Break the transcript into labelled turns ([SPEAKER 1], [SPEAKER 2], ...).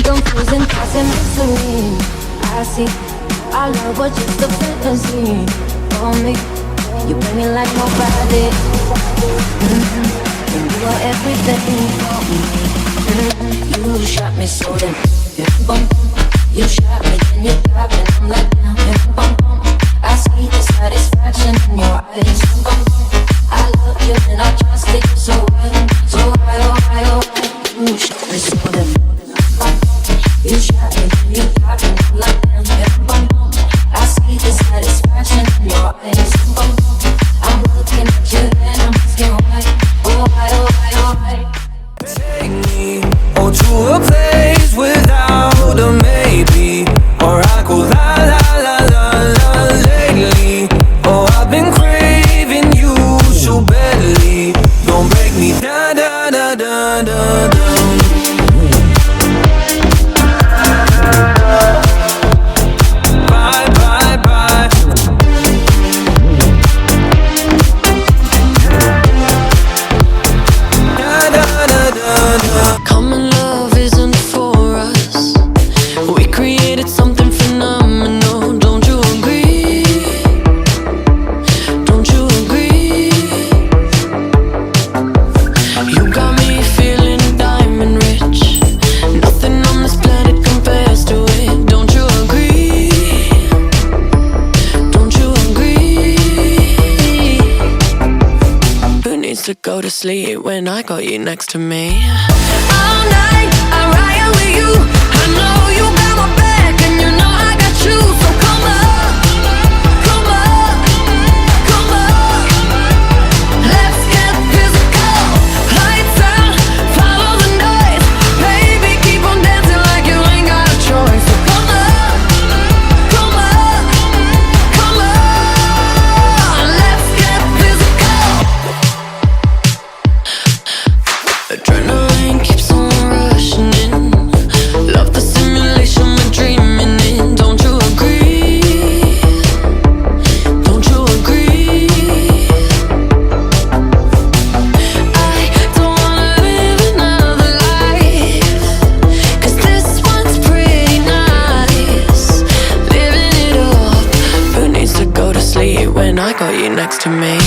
[SPEAKER 1] confusing thoughts and mystery. I see our love was just a fantasy for me. You bring me like nobody. And you are everything for me. You shot me so damn. Boom, you shot me, then you got me. I'm like damn. Boom, boom. I see the satisfaction in your eyes. Boom, boom. I love you and I trust you so well, so right, oh right, oh right. You shot me so damn. You shot me, then you got me. I'm like damn. Boom, boom. I see the satisfaction in your eyes. Boom, boom. I'm looking at you and I'm asking why, oh why, oh why, oh why.
[SPEAKER 2] Take me to a place without a maybe, or I go la la la la la lately. Oh, I've been craving you so badly. Don't break me da da da da da da. Bye bye bye. Da da da da da.
[SPEAKER 3] Common love isn't for us. We created something phenomenal. Don't you agree? Don't you agree? You got me feeling diamond rich. Nothing on this planet compares to it. Don't you agree? Don't you agree? Who needs to go to sleep when I got you next to me? All night I ride with you. I know you got my back and you know I got you. So come up, come up, come up. Let's get physical. Lights out, follow the noise. Baby, keep on dancing like you ain't got a choice. So come up, come up, come on. Let's get physical. Adrenaline keeps on rushing in. Love the simulation we're dreaming in. Don't you agree? Don't you agree? I don't wanna live another life, 'cause this one's pretty nice. Living it up. Who needs to go to sleep when I got you next to me?